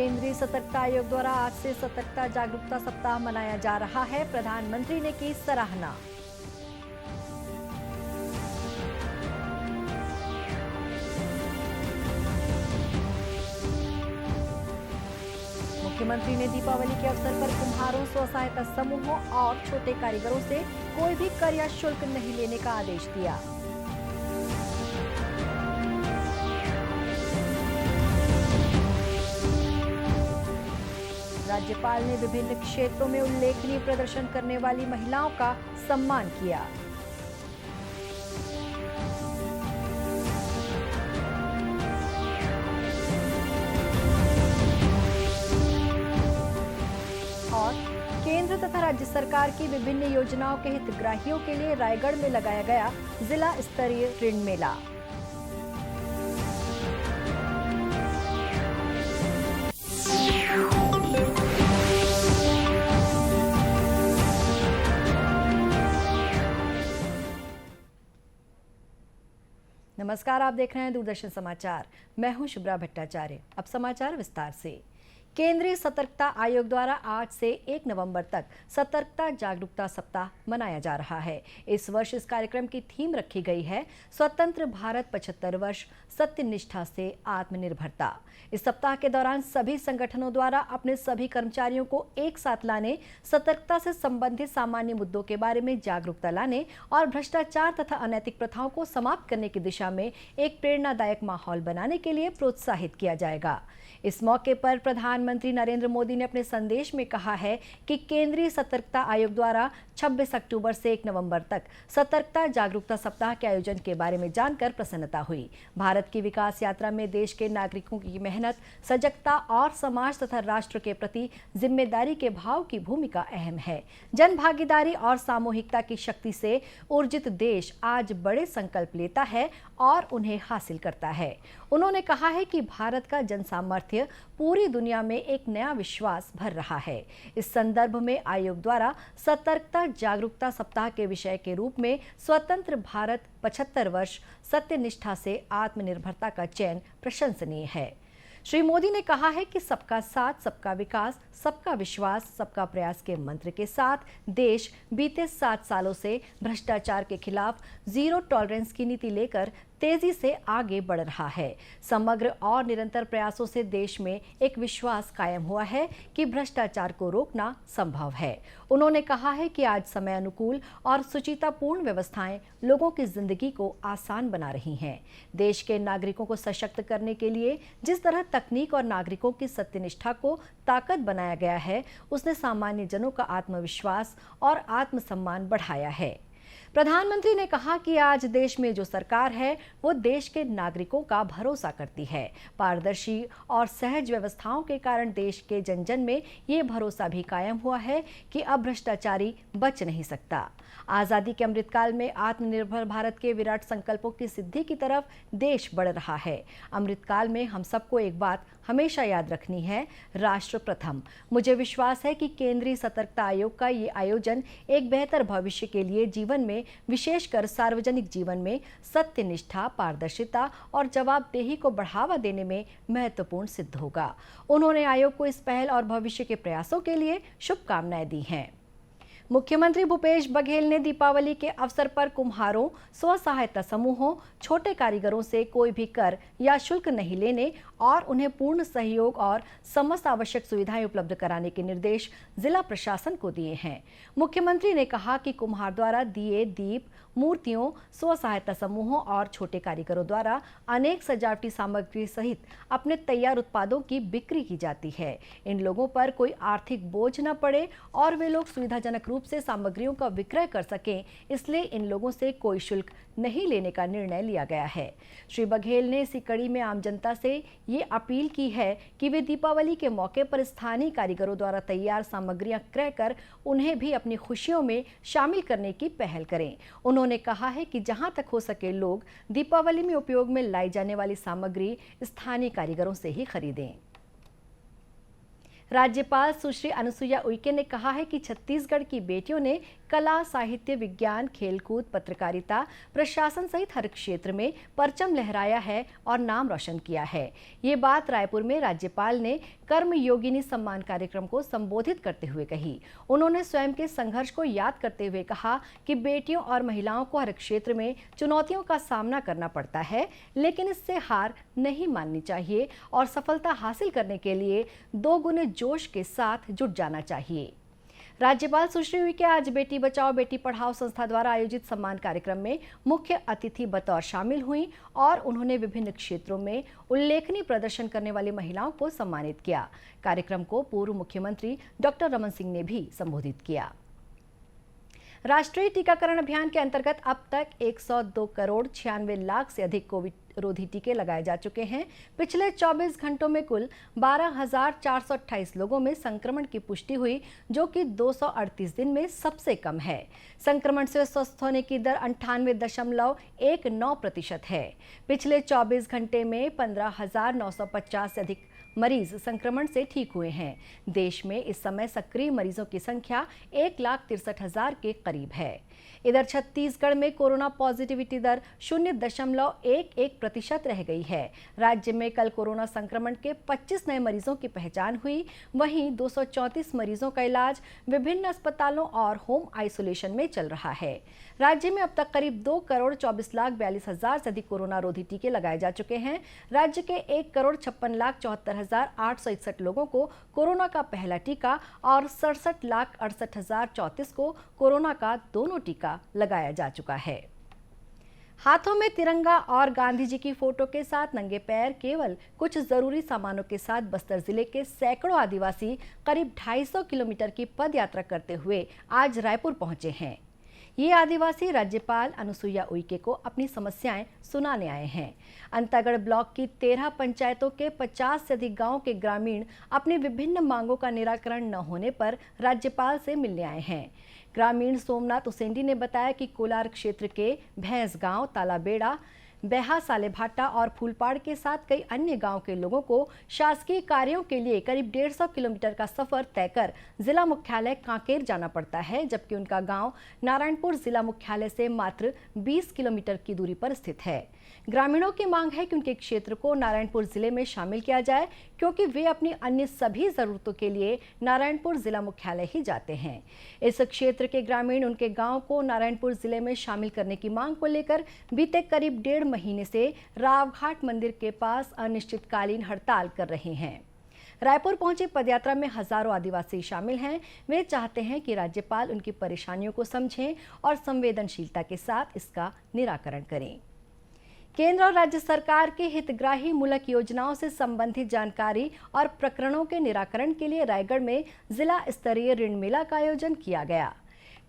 केंद्रीय सतर्कता आयोग द्वारा आज से सतर्कता जागरूकता सप्ताह मनाया जा रहा है। प्रधानमंत्री ने की सराहना। मुख्यमंत्री ने दीपावली के अवसर पर कुम्हारों, स्व सहायता समूहों और छोटे कारीगरों से कोई भी कर या शुल्क नहीं लेने का आदेश दिया। राज्यपाल ने विभिन्न क्षेत्रों में उल्लेखनीय प्रदर्शन करने वाली महिलाओं का सम्मान किया। और केंद्र तथा राज्य सरकार की विभिन्न योजनाओं के हितग्राहियों के लिए रायगढ़ में लगाया गया जिला स्तरीय ऋण मेला। नमस्कार, आप देख रहे हैं दूरदर्शन समाचार। मैं हूं शुभ्रा भट्टाचार्य। अब समाचार विस्तार से। केंद्रीय सतर्कता आयोग द्वारा आज से 1 नवंबर तक सतर्कता जागरूकता सप्ताह मनाया जा रहा है। इस वर्ष इस कार्यक्रम की थीम रखी गई है स्वतंत्र भारत 75 वर्ष, सत्य निष्ठा से आत्मनिर्भरता। इस सप्ताह के दौरान सभी संगठनों द्वारा अपने सभी कर्मचारियों को एक साथ लाने, सतर्कता से संबंधित सामान्य मुद्दों के बारे में जागरूकता लाने और भ्रष्टाचार तथा अनैतिक प्रथाओं को समाप्त करने की दिशा में एक प्रेरणादायक माहौल बनाने के लिए प्रोत्साहित किया जाएगा। इस मौके पर प्रधानमंत्री नरेंद्र मोदी ने अपने संदेश में कहा है कि केंद्रीय सतर्कता आयोग द्वारा 26 अक्टूबर से 1 नवंबर तक सतर्कता जागरूकता सप्ताह के आयोजन के बारे में जानकर प्रसन्नता हुई। भारत की विकास यात्रा में देश के नागरिकों की मेहनत, सजगता और समाज तथा राष्ट्र के प्रति जिम्मेदारी के भाव की भूमिका अहम है। जन भागीदारी और सामूहिकता की शक्ति से ऊर्जित देश आज बड़े संकल्प लेता है और उन्हें हासिल करता है। उन्होंने कहा है कि भारत का जन सामर्थ्य पूरी दुनिया में एक नया विश्वास भर रहा है। इस संदर्भ में आयोग द्वारा सतर्कता जागरूकता सप्ताह के विषय के रूप में स्वतंत्र भारत 75 वर्ष, सत्य निष्ठा से आत्मनिर्भरता का चयन प्रशंसनीय है। श्री मोदी ने कहा है कि सबका साथ, सबका विकास, सबका विश्वास, सबका प्रयास के मंत्र के साथ देश बीते 7 सालों से भ्रष्टाचार के खिलाफ जीरो टॉलरेंस की नीति लेकर तेजी से आगे बढ़ रहा है। समग्र और निरंतर प्रयासों से देश में एक विश्वास कायम हुआ है कि भ्रष्टाचार को रोकना संभव है। उन्होंने कहा है कि आज समय अनुकूल और सुचितापूर्ण व्यवस्थाएं लोगों की जिंदगी को आसान बना रही हैं। देश के नागरिकों को सशक्त करने के लिए जिस तरह तकनीक और नागरिकों की सत्यनिष्ठा को ताकत बनाया गया है, उसने सामान्य जनों का आत्मविश्वास और आत्मसम्मान बढ़ाया है। प्रधानमंत्री ने कहा कि आज देश में जो सरकार है वो देश के नागरिकों का भरोसा करती है। पारदर्शी और सहज व्यवस्थाओं के कारण देश के जन जन में ये भरोसा भी कायम हुआ है कि अब भ्रष्टाचारी बच नहीं सकता। आज़ादी के अमृतकाल में आत्मनिर्भर भारत के विराट संकल्पों की सिद्धि की तरफ देश बढ़ रहा है। अमृतकाल में हम सबको एक बात हमेशा याद रखनी है, राष्ट्र प्रथम। मुझे विश्वास है कि केंद्रीय सतर्कता आयोग का ये आयोजन एक बेहतर भविष्य के लिए जीवन में, विशेषकर सार्वजनिक जीवन में सत्य निष्ठा, पारदर्शिता और जवाबदेही को बढ़ावा देने में महत्वपूर्ण सिद्ध होगा। उन्होंने आयोग को इस पहल और भविष्य के प्रयासों के लिए शुभकामनाएं दी हैं। मुख्यमंत्री भूपेश बघेल ने दीपावली के अवसर पर कुम्हारों, स्व सहायता समूहों, छोटे कारीगरों से कोई भी कर या शुल्क नहीं लेने और उन्हें पूर्ण सहयोग और समस्त आवश्यक सुविधाएं उपलब्ध कराने के निर्देश जिला प्रशासन को दिए हैं। मुख्यमंत्री ने कहा कि कुम्हार द्वारा दिए, दीप, मूर्तियों, स्व सहायता समूहों और छोटे कारीगरों द्वारा अनेक सजावटी सामग्री सहित अपने तैयार उत्पादों की बिक्री की जाती है। इन लोगों पर कोई आर्थिक बोझ न पड़े और वे लोग सुविधाजनक रूप से सामग्रियों का विक्रय कर सकें, इसलिए इन लोगों से कोई शुल्क नहीं लेने का निर्णय लिया गया है। श्री बघेल ने इसी कड़ी में आम जनता से ये अपील की है कि वे दीपावली के मौके पर स्थानीय कारीगरों द्वारा तैयार सामग्रियां क्रय कर उन्हें भी अपनी खुशियों में शामिल करने की पहल करें। उन्होंने कहा है कि जहां तक हो सके लोग दीपावली में उपयोग में लाई जाने वाली सामग्री स्थानीय कारीगरों से ही खरीदें। राज्यपाल सुश्री अनुसुईया उइके ने कहा है कि छत्तीसगढ़ की बेटियों ने कला, साहित्य, विज्ञान, खेलकूद, पत्रकारिता, प्रशासन सहित हर क्षेत्र में परचम लहराया है और नाम रोशन किया है। ये बात रायपुर में राज्यपाल ने कर्म योगिनी सम्मान कार्यक्रम को संबोधित करते हुए कही। उन्होंने स्वयं के संघर्ष को याद करते हुए कहा कि बेटियों और महिलाओं को हर क्षेत्र में चुनौतियों का सामना करना पड़ता है, लेकिन इससे हार नहीं माननी चाहिए और सफलता हासिल करने के लिए दोगुने जोश के साथ जुट जाना चाहिए। राज्यपाल सुश्री उइके आज बेटी बचाओ बेटी पढ़ाओ संस्था द्वारा आयोजित सम्मान कार्यक्रम में मुख्य अतिथि बतौर शामिल हुई और उन्होंने विभिन्न क्षेत्रों में उल्लेखनीय प्रदर्शन करने वाली महिलाओं को सम्मानित किया। कार्यक्रम को पूर्व मुख्यमंत्री डॉक्टर रमन सिंह ने भी संबोधित किया। राष्ट्रीय टीकाकरण अभियान के अंतर्गत अब तक 102 करोड़ 96 लाख से अधिक कोविड रोधी टीके लगाए जा चुके हैं। पिछले 24 घंटों में कुल 12,428 लोगों में संक्रमण की पुष्टि हुई, जो कि 238 दिन में सबसे कम है। संक्रमण से स्वस्थ होने की दर 98.19% है। पिछले 24 घंटे में 15,950 से अधिक मरीज संक्रमण से ठीक हुए हैं। देश में इस समय सक्रिय मरीजों की संख्या 1,63,000 के करीब है। इधर छत्तीसगढ़ में कोरोना पॉजिटिविटी दर 0.11% रह गई है। राज्य में कल कोरोना संक्रमण के 25 नए मरीजों की पहचान हुई। वहीं 234 मरीजों का इलाज विभिन्न अस्पतालों और होम आइसोलेशन में चल रहा है। राज्य में अब तक करीब 2,24,42,000 से अधिक कोरोना रोधी टीके लगाए जा चुके हैं। राज्य के 1,56,74,861 लोगों को कोरोना का पहला टीका और 67,68,034 को कोरोना का दोनों टीका लगाया जा चुका है। हाथों में तिरंगा और गांधी जी की फोटो के साथ नंगे पैर केवल कुछ जरूरी सामानों के साथ बस्तर जिले के सैकड़ों आदिवासी करीब 250 किलोमीटर की पद यात्रा करते हुए आज रायपुर पहुंचे हैं। ये आदिवासी राज्यपाल अनुसुईया उइके को अपनी समस्याएं सुनाने आए हैं। अंतागढ़ ब्लॉक की 13 पंचायतों के 50 से अधिक गांवों के ग्रामीण अपनी विभिन्न मांगों का निराकरण न होने पर राज्यपाल से मिलने आए हैं। ग्रामीण सोमनाथ उसेंडी ने बताया कि कोलार क्षेत्र के भैंस गांव, तालाबेड़ा, बेहा, सालेभाटा और फूलपाड़ के साथ कई अन्य गांव के लोगों को शासकीय कार्यों के लिए करीब 150 किलोमीटर का सफर तय कर जिला मुख्यालय कांकेर जाना पड़ता है, जबकि उनका गांव नारायणपुर जिला मुख्यालय से मात्र 20 किलोमीटर की दूरी पर स्थित है। ग्रामीणों की मांग है कि उनके क्षेत्र को नारायणपुर जिले में शामिल किया जाए, क्योंकि वे अपनी अन्य सभी जरूरतों के लिए नारायणपुर जिला मुख्यालय ही जाते हैं। इस क्षेत्र के ग्रामीण उनके गांव को नारायणपुर जिले में शामिल करने की मांग को लेकर बीते करीब 1.5 महीने से रावघाट मंदिर के पास अनिश्चितकालीन हड़ताल कर रहे हैं। रायपुर पहुंची पदयात्रा में हजारों आदिवासी शामिल हैं। वे चाहते हैं कि राज्यपाल उनकी परेशानियों को समझें और संवेदनशीलता के साथ इसका निराकरण करें। केंद्र और राज्य सरकार के हितग्राही मूलक योजनाओं से संबंधित जानकारी और प्रकरणों के निराकरण के लिए रायगढ़ में जिला स्तरीय ऋण मेला का आयोजन किया गया।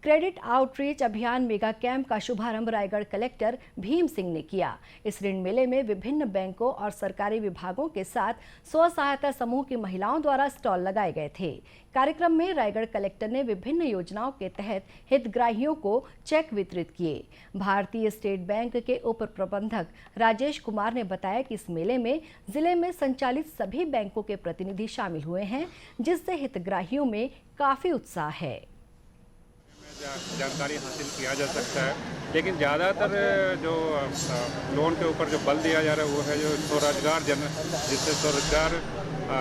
क्रेडिट आउटरीच अभियान मेगा कैंप का शुभारंभ रायगढ़ कलेक्टर भीम सिंह ने किया। इस ऋण मेले में विभिन्न बैंकों और सरकारी विभागों के साथ स्व सहायता समूह की महिलाओं द्वारा स्टॉल लगाए गए थे। कार्यक्रम में रायगढ़ कलेक्टर ने विभिन्न योजनाओं के तहत हितग्राहियों को चेक वितरित किए। भारतीय स्टेट बैंक के उप प्रबंधक राजेश कुमार ने बताया कि इस मेले में जिले में संचालित सभी बैंकों के प्रतिनिधि शामिल हुए हैं, जिससे हितग्राहियों में काफी उत्साह है। जानकारी हासिल किया जा सकता है, लेकिन ज़्यादातर जो लोन के ऊपर जो बल दिया जा रहा है वो है जो स्वरोजगार जिससे स्वरोजगार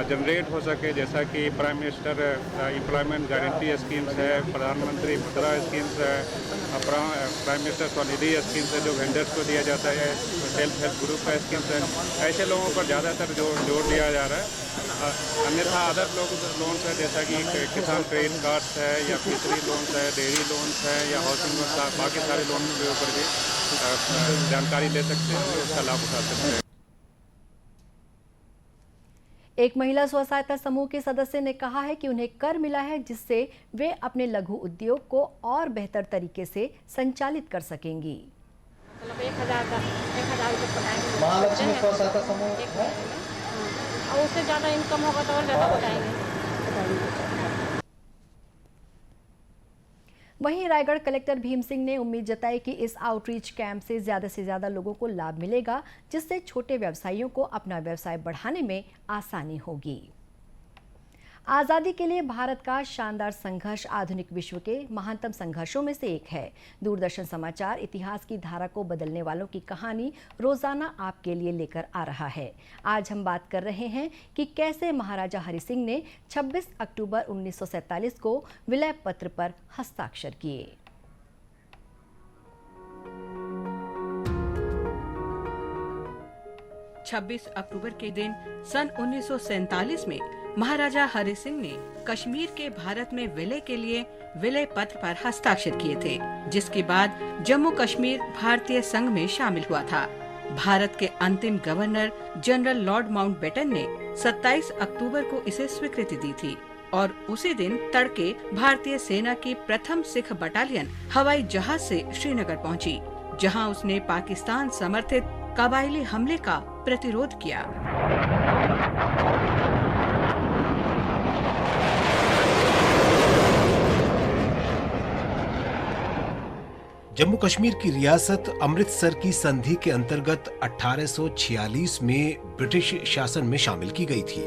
जनरेट हो सके, जैसा कि prime minister employment guarantee schemes है, प्रधानमंत्री मुद्रा स्कीम्स है, प्राइम मिनिस्टर स्वनिधि स्कीम्स है जो वेंडर्स को दिया जाता है, सेल्फ हेल्प ग्रुप का स्कीम्स है। ऐसे लोगों पर ज़्यादातर जोर दिया जा रहा है। अन्यथा अदर लोन्स है जैसा कि किसान क्रेडिट कार्ड्स है या फिशरी लोन्स है, डेयरी लोन्स है या हाउसिंग लोन्स, बाकी सारे लोन के ऊपर भी जानकारी ले सकते हैं और उसका लाभ उठा सकते हैं। एक महिला स्व सहायता समूह के सदस्य ने कहा है कि उन्हें कर मिला है, जिससे वे अपने लघु उद्योग को और बेहतर तरीके से संचालित कर सकेंगी। मतलब 1,000 महालक्ष्मी स्व सहायता समूह और उससे ज़्यादा इनकम होगा तो और ज़्यादा बताएंगे। वहीं रायगढ़ कलेक्टर भीम सिंह ने उम्मीद जताई कि इस आउटरीच कैंप से ज़्यादा लोगों को लाभ मिलेगा, जिससे छोटे व्यवसायियों को अपना व्यवसाय बढ़ाने में आसानी होगी। आज़ादी के लिए भारत का शानदार संघर्ष आधुनिक विश्व के महानतम संघर्षों में से एक है। दूरदर्शन समाचार इतिहास की धारा को बदलने वालों की कहानी रोजाना आपके लिए लेकर आ रहा है। आज हम बात कर रहे हैं कि कैसे महाराजा हरि सिंह ने 26 अक्टूबर 1947 को विलय पत्र पर हस्ताक्षर किए। छब्बीस अक्टूबर के दिन सन 1947 में महाराजा हरि सिंह ने कश्मीर के भारत में विलय के लिए विलय पत्र पर हस्ताक्षर किए थे, जिसके बाद जम्मू कश्मीर भारतीय संघ में शामिल हुआ था। भारत के अंतिम गवर्नर जनरल लॉर्ड माउंटबेटन ने 27 अक्टूबर को इसे स्वीकृति दी थी और उसी दिन तड़के भारतीय सेना की प्रथम सिख बटालियन हवाई जहाज से श्रीनगर पहुंची, जहां उसने पाकिस्तान समर्थित कबायली हमले का प्रतिरोध किया। जम्मू कश्मीर की रियासत अमृतसर की संधि के अंतर्गत 1846 में ब्रिटिश शासन में शामिल की गई थी।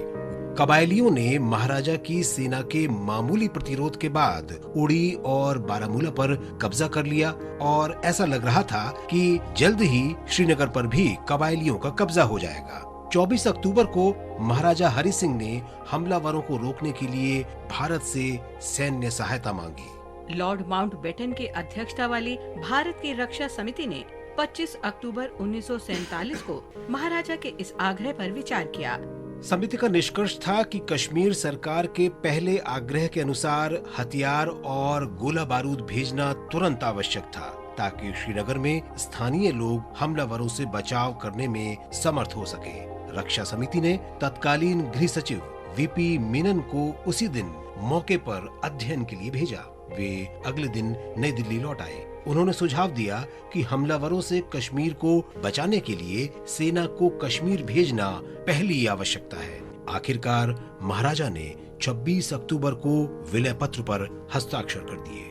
कबायलियों ने महाराजा की सेना के मामूली प्रतिरोध के बाद उड़ी और बारामूला पर कब्जा कर लिया और ऐसा लग रहा था कि जल्द ही श्रीनगर पर भी कबायलियों का कब्जा हो जाएगा। 24 अक्टूबर को महाराजा हरि सिंह ने हमलावरों को रोकने के लिए भारत से सैन्य सहायता मांगी। लॉर्ड माउंटबेटन की अध्यक्षता वाली भारत की रक्षा समिति ने 25 अक्टूबर 1947 को महाराजा के इस आग्रह पर विचार किया। समिति का निष्कर्ष था कि कश्मीर सरकार के पहले आग्रह के अनुसार हथियार और गोला बारूद भेजना तुरंत आवश्यक था, ताकि श्रीनगर में स्थानीय लोग हमलावरों से बचाव करने में समर्थ हो सके। रक्षा समिति ने तत्कालीन गृह सचिव वीपी मेनन को उसी दिन मौके पर अध्ययन के लिए भेजा। वे अगले दिन नई दिल्ली लौट आए। उन्होंने सुझाव दिया कि हमलावरों से कश्मीर को बचाने के लिए सेना को कश्मीर भेजना पहली आवश्यकता है। आखिरकार महाराजा ने 26 अक्टूबर को विलय पत्र पर हस्ताक्षर कर दिए।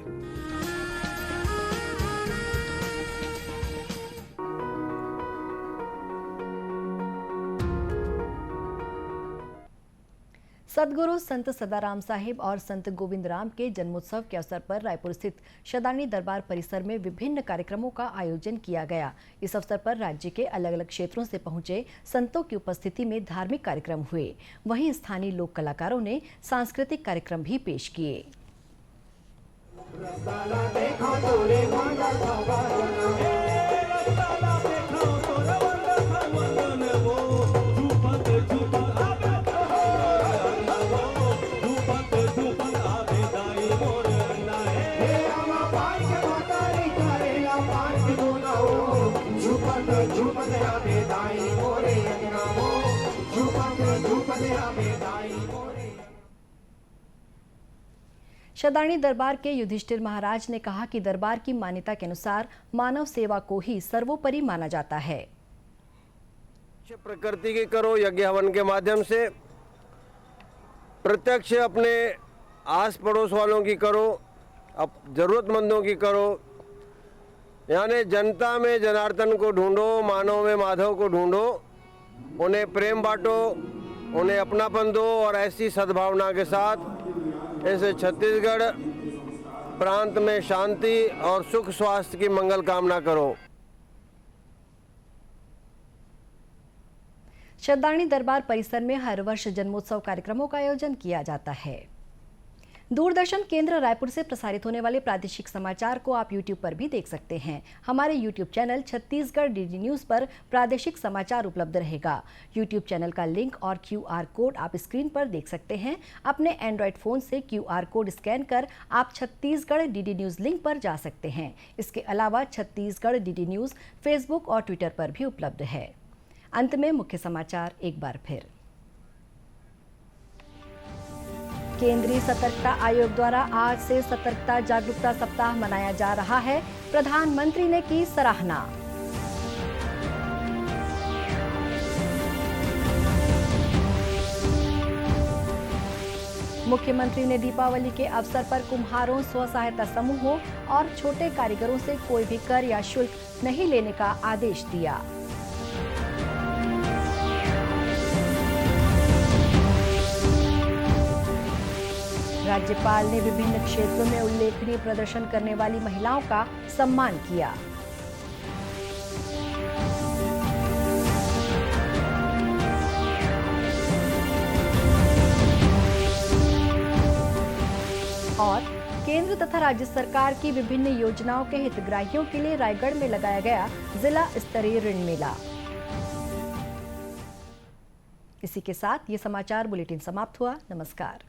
सदगुरु संत सदाराम साहिब और संत गोविंद राम के जन्मोत्सव के अवसर पर रायपुर स्थित शदानी दरबार परिसर में विभिन्न कार्यक्रमों का आयोजन किया गया। इस अवसर पर राज्य के अलग अलग क्षेत्रों से पहुंचे संतों की उपस्थिति में धार्मिक कार्यक्रम हुए। वहीं स्थानीय लोक कलाकारों ने सांस्कृतिक कार्यक्रम भी पेश किए। शदानी दरबार के युधिष्ठिर महाराज ने कहा कि दरबार की मान्यता के अनुसार मानव सेवा को ही सर्वोपरि माना जाता है। प्रकृति की करो, यज्ञ हवन के माध्यम से प्रत्यक्ष अपने आस पड़ोस वालों की करो, अब जरूरतमंदों की करो, यानी जनता में जनार्दन को ढूंढो, मानव में माधव को ढूंढो, उन्हें प्रेम बांटो, उन्हें अपनापन दो और ऐसी सद्भावना के साथ इस छत्तीसगढ़ प्रांत में शांति और सुख स्वास्थ्य की मंगल कामना करो। शदानी दरबार परिसर में हर वर्ष जन्मोत्सव कार्यक्रमों का आयोजन किया जाता है। दूरदर्शन केंद्र रायपुर से प्रसारित होने वाले प्रादेशिक समाचार को आप YouTube पर भी देख सकते हैं। हमारे YouTube channel Chhattisgarh DD news पर प्रादेशिक समाचार उपलब्ध रहेगा। YouTube चैनल का लिंक और QR कोड आप स्क्रीन पर देख सकते हैं। अपने एंड्रॉयड फ़ोन से QR कोड स्कैन कर आप छत्तीसगढ़ डीडी न्यूज़ लिंक पर जा सकते हैं। इसके अलावा छत्तीसगढ़ डीडी न्यूज़ फेसबुक और ट्विटर पर भी उपलब्ध है। अंत में मुख्य समाचार एक बार फिर। केंद्रीय सतर्कता आयोग द्वारा आज से सतर्कता जागरूकता सप्ताह मनाया जा रहा है। प्रधानमंत्री ने की सराहना। मुख्यमंत्री ने दीपावली के अवसर पर कुम्हारों, स्व सहायता समूहों और छोटे कारीगरों से कोई भी कर या शुल्क नहीं लेने का आदेश दिया। राज्यपाल ने विभिन्न क्षेत्रों में उल्लेखनीय प्रदर्शन करने वाली महिलाओं का सम्मान किया। और केंद्र तथा राज्य सरकार की विभिन्न योजनाओं के हितग्राहियों के लिए रायगढ़ में लगाया गया जिला स्तरीय ऋण मेला। इसी के साथ ये समाचार बुलेटिन समाप्त हुआ। नमस्कार।